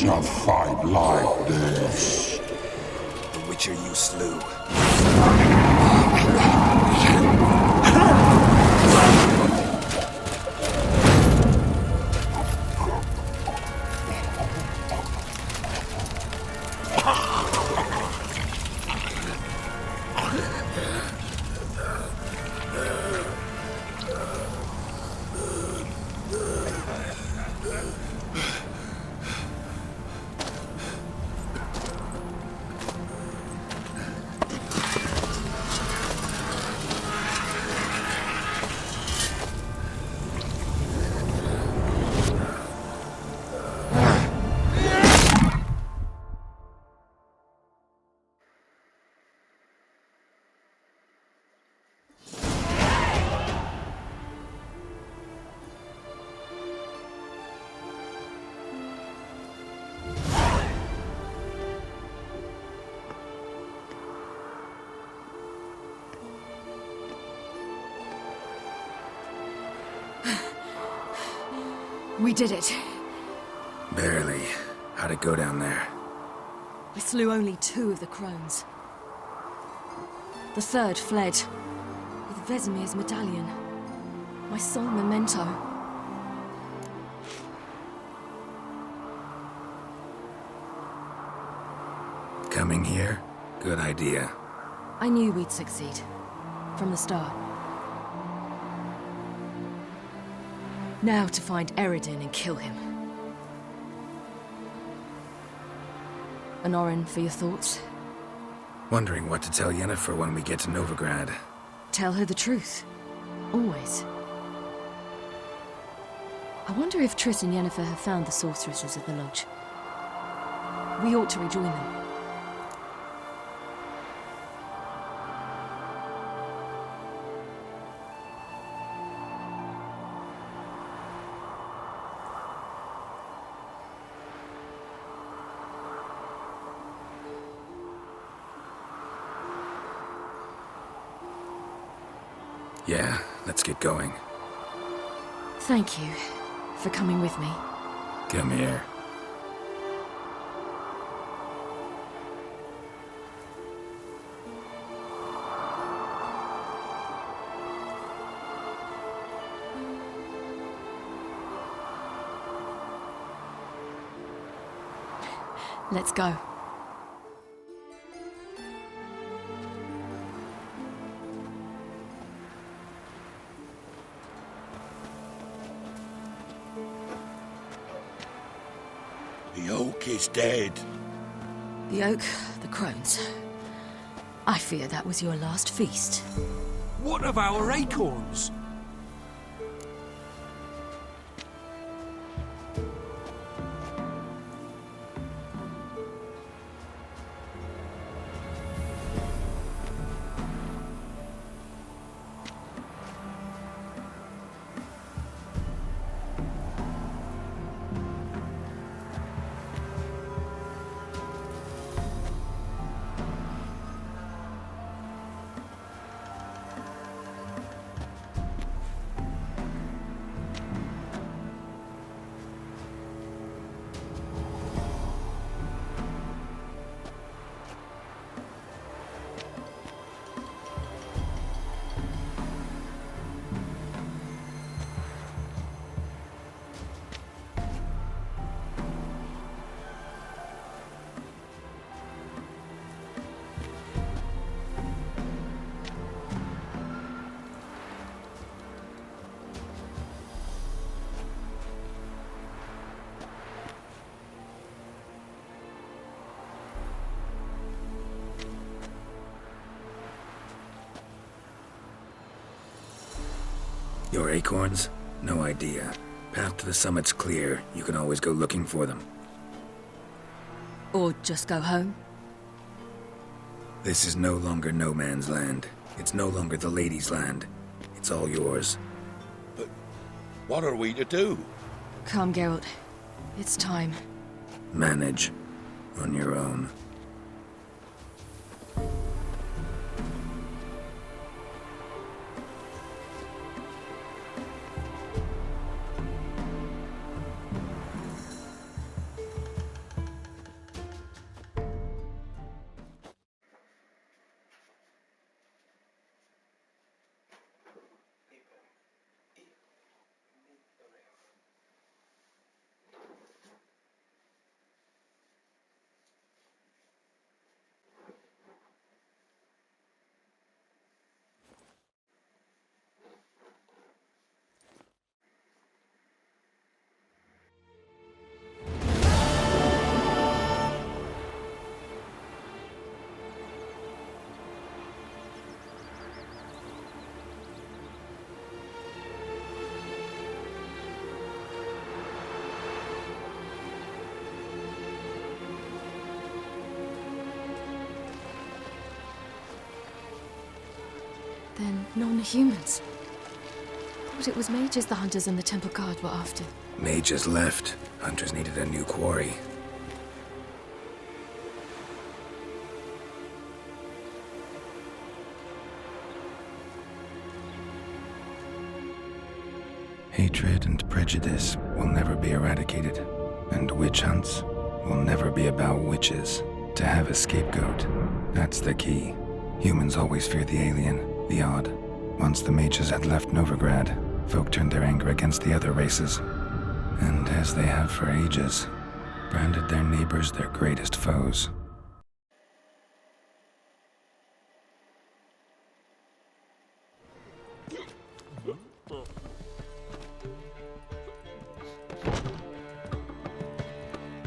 don't have 5 life days. The Witcher you slew. We did it. Barely. How'd it go down there? I slew only 2 of the crones. The third fled, with Vesemir's medallion. My sole memento. Coming here? Good idea. I knew we'd succeed. From the start. Now to find Eredin and kill him. Honorin, for your thoughts? Wondering what to tell Yennefer when we get to Novigrad. Tell her the truth. Always. I wonder if Triss and Yennefer have found the sorceresses of the Lodge. We ought to rejoin them. Yeah, let's get going. Thank you for coming with me. Come here. Let's go. The oak is dead. The oak, the crones. I fear that was your last feast. What of our acorns? Your acorns? No idea. Path to the summit's clear. You can always go looking for them. Or just go home? This is no longer no man's land. It's no longer the lady's land. It's all yours. But what are we to do? Come, Geralt. It's time. Manage. On your own. Then non-humans. But it was mages the hunters and the Temple Guard were after. Mages left. Hunters needed a new quarry. Hatred and prejudice will never be eradicated, and witch hunts will never be about witches. To have a scapegoat, that's the key. Humans always fear the alien, the odd. Once the mages had left Novigrad, folk turned their anger against the other races, and as they have for ages, branded their neighbors their greatest foes.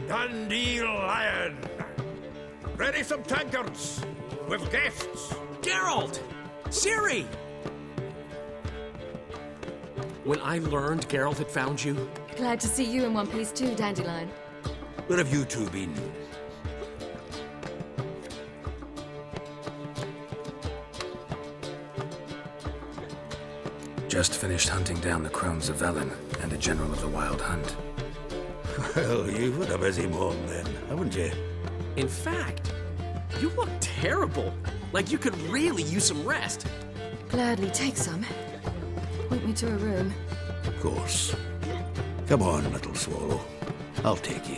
Dandelion! Ready some tankards! With guests! Geralt! Ciri! When I learned Geralt had found you, Glad to see you in one piece too, Dandelion. Where have you two been? Just finished hunting down the crones of Velen and a general of the Wild Hunt. Well, you've had a busy morning then, haven't you? in fact, you look terrible. Like you could really use some rest. Gladly take some. Point me to a room. Of course. Come on, little swallow. I'll take you.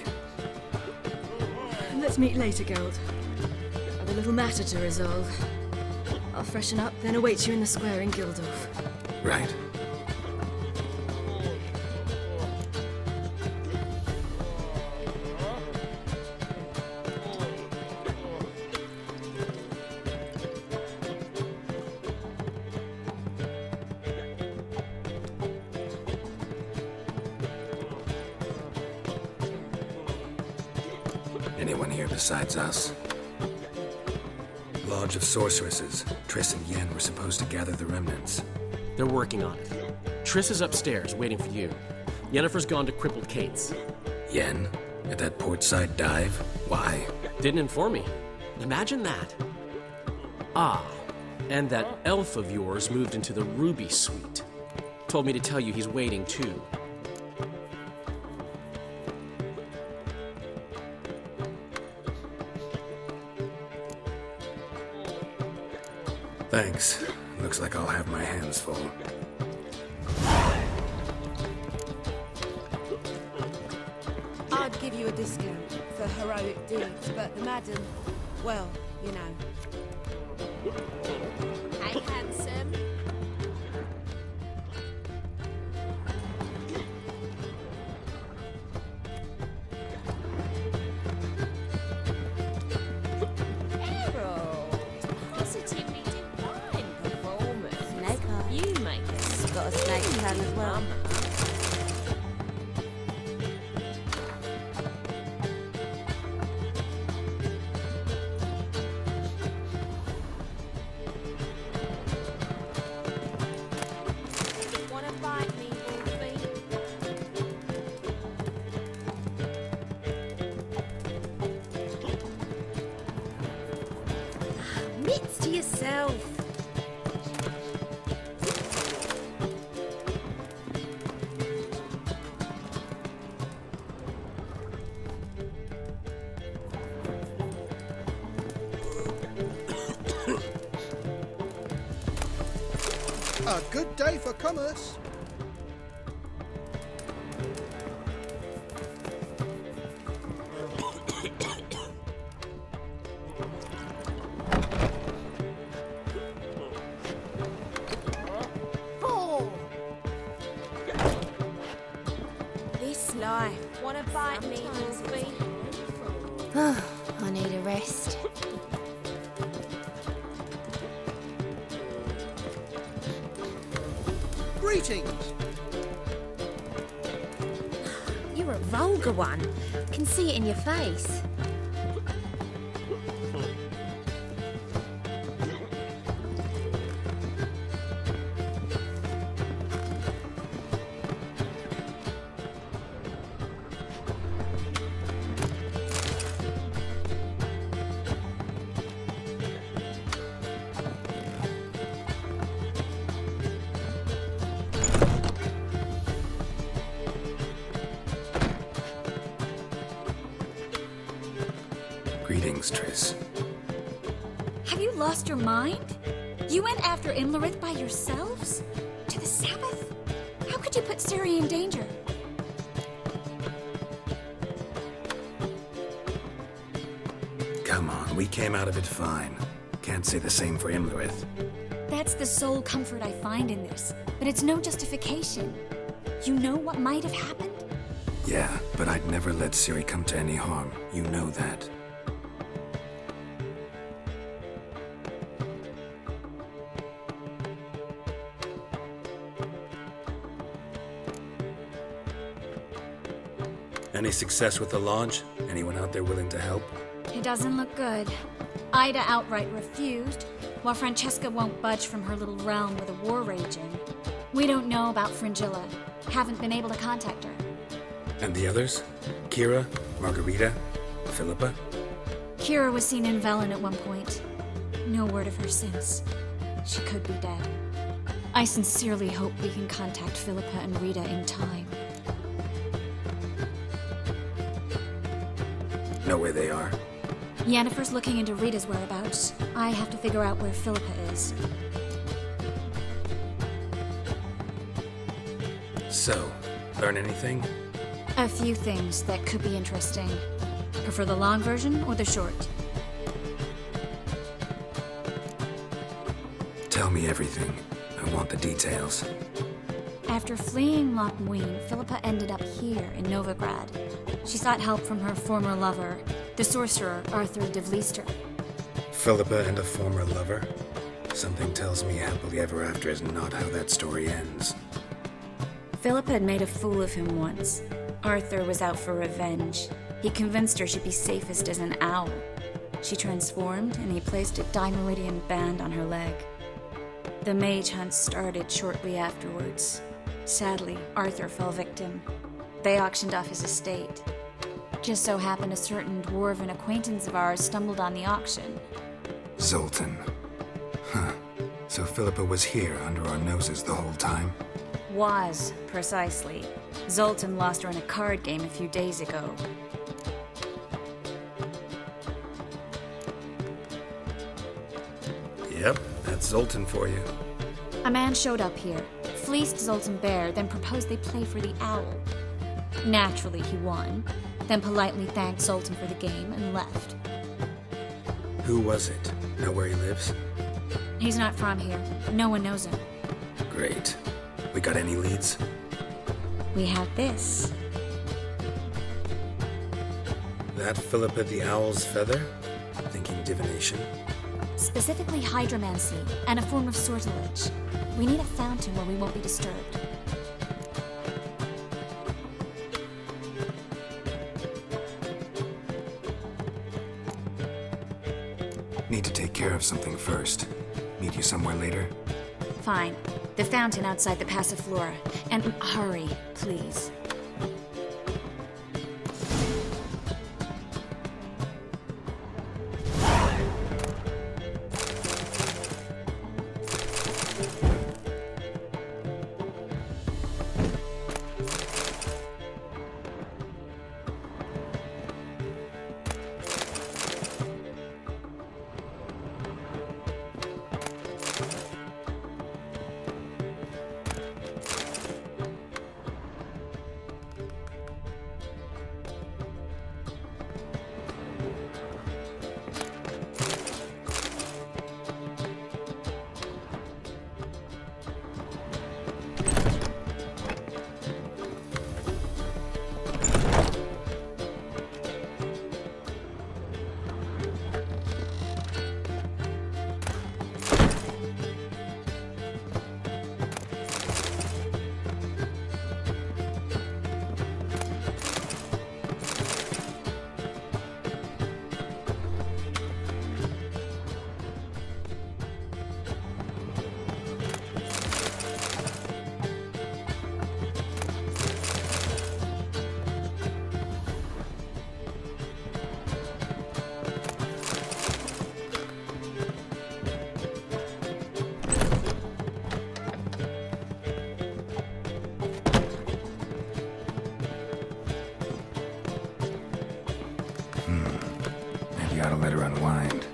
Let's meet later, Geralt. I've a little matter to resolve. I'll freshen up, then await you in the square in Gildorf. Right. Anyone here besides us? Lodge of Sorceresses. Triss and Yen were supposed to gather the remnants. They're working on it. Triss is upstairs, waiting for you. Yennefer's gone to Crippled Kate's. Yen? At that portside dive? Why? Didn't inform me. Imagine that. Ah, and that elf of yours moved into the Ruby Suite. Told me to tell you he's waiting too. Thanks. Looks like I'll have my hands full. I'd give you a discount for heroic deeds, but the madam, well, you know. Hey, handsome. Harold, positively divine performance. Snake eye. You make it. Got a snake tan as well. Wanna bite me, Wolfie? Mitts to yourself. A good day for commerce. Oh. This life. Wanna bite me, Wolfie? I need a rest. Greetings. You're a vulgar one. Can see it in your face. things, Triss. Have you lost your mind? You went after Imlerith by yourselves? To the Sabbath? How could you put Ciri in danger? Come on, we came out of it fine. Can't say the same for Imlerith. That's the sole comfort I find in this, but it's no justification. You know what might have happened? Yeah, but I'd never let Ciri come to any harm. You know that. Any success with the launch? Anyone out there willing to help? It doesn't look good. Ida outright refused, while Francesca won't budge from her little realm with a war raging. We don't know about Fringilla. Haven't been able to contact her. And the others? Kira? Margarita? Philippa? Kira was seen in Velen at one point. No word of her since. She could be dead. I sincerely hope we can contact Philippa and Rita in time. Know where they are? Yennefer's looking into Rita's whereabouts. I have to figure out where Philippa is. So, learn anything? A few things that could be interesting. Prefer the long version or the short? Tell me everything. I want the details. After fleeing Loch Muin, Philippa ended up here in Novigrad. She sought help from her former lover, the sorcerer Arthur de Vlister. Philippa and a former lover? Something tells me happily ever after is not how that story ends. Philippa had made a fool of him once. Arthur was out for revenge. He convinced her she'd be safest as an owl. She transformed, and he placed a Dimeridian band on her leg. The mage hunt started shortly afterwards. Sadly, Arthur fell victim. They auctioned off his estate. Just so happened a certain dwarven acquaintance of ours stumbled on the auction. Zoltan. Huh. So Philippa was here under our noses the whole time? Was, precisely. Zoltan lost her in a card game a few days ago. Yep, that's Zoltan for you. A man showed up here, fleeced Zoltan bare, then proposed they play for the owl. Naturally, he won, then politely thanked Zoltan for the game and left. Who was it? Know where he lives? He's not from here. No one knows him. Great. We got any leads? We have this. That Philippa the Owl's feather? Thinking divination? Specifically hydromancy and a form of sortilege. We need a fountain where we won't be disturbed. Need to take care of something first. Meet you somewhere later? Fine. The fountain outside the Passiflora. And hurry, please. better unwind.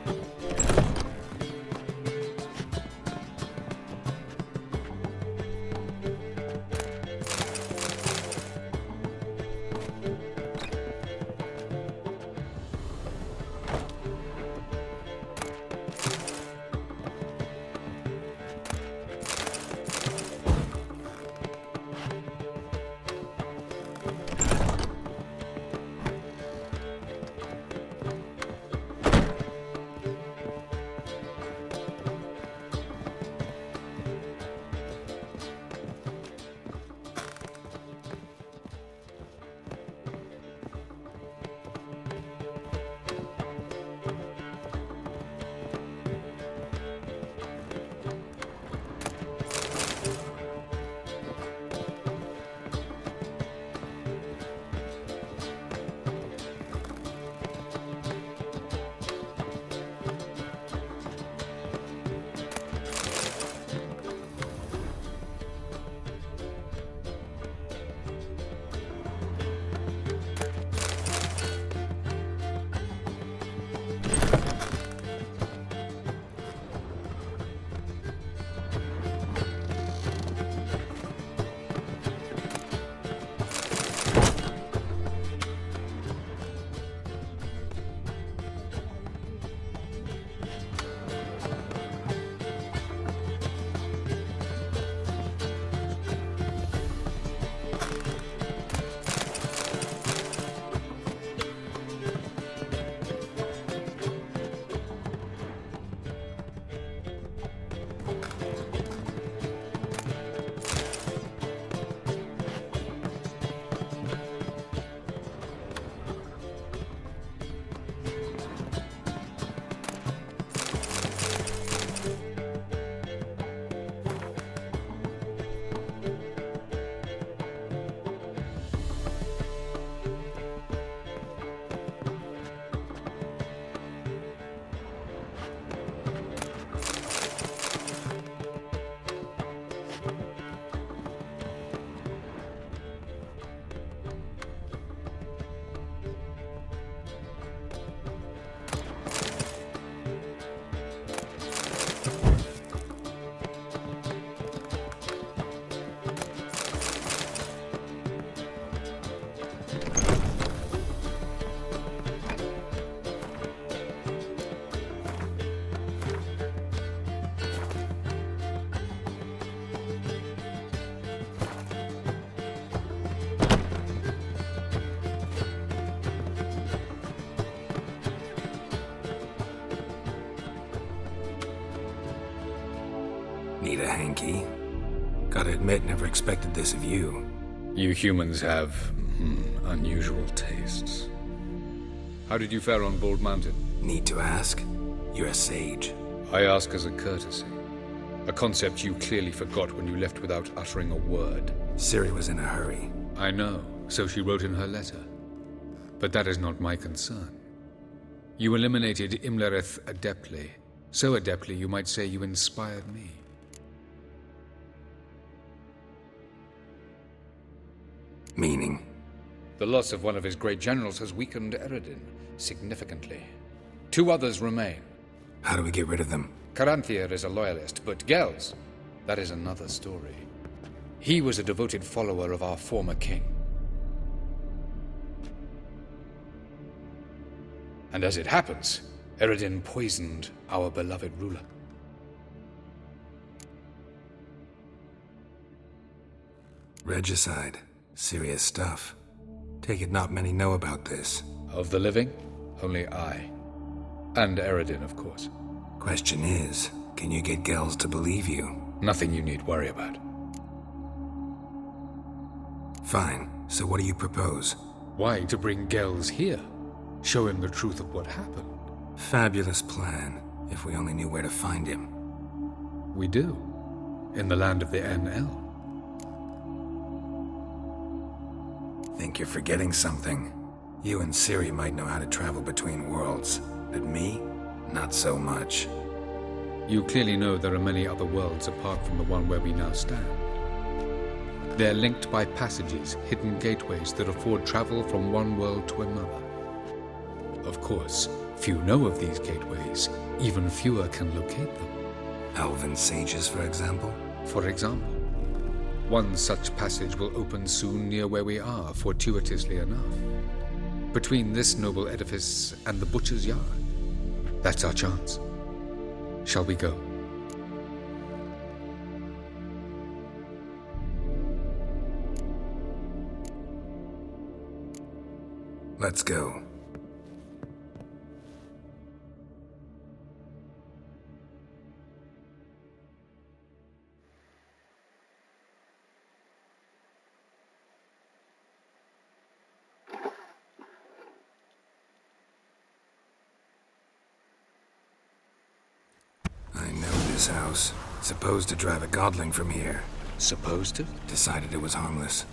Need a hanky? Gotta admit, never expected this of you. You humans have unusual tastes. How did you fare on Bald Mountain? Need to ask? You're a sage. I ask as a courtesy. A concept you clearly forgot when you left without uttering a word. Ciri was in a hurry. I know, so she wrote in her letter. But that is not my concern. You eliminated Imlerith adeptly. So adeptly, you might say you inspired me. Meaning? The loss of one of his great generals has weakened Eredin significantly. 2 others remain. How do we get rid of them? Caranthir is a loyalist, but Gels, that is another story. He was a devoted follower of our former king. And as it happens, Eredin poisoned our beloved ruler. Regicide. Serious stuff. Take it not many know about this. Of the living, only I. And Eredin, of course. Question is, can you get Gels to believe you? Nothing you need worry about. Fine. So what do you propose? Why to bring Gels here? Show him the truth of what happened. Fabulous plan, if we only knew where to find him. We do. In the land of the NL. Think you're forgetting something. You and Ciri might know how to travel between worlds, but me? Not so much. You clearly know there are many other worlds apart from the one where we now stand. They're linked by passages, hidden gateways that afford travel from one world to another. Of course, Few know of these gateways. Even fewer can locate them. Elven sages, for example? For example, one such passage will open soon near where we are, fortuitously enough. Between this noble edifice and the butcher's yard. That's our chance. Shall we go? Let's go. I know this house. Supposed to drive a godling from here. Supposed to? Decided it was harmless.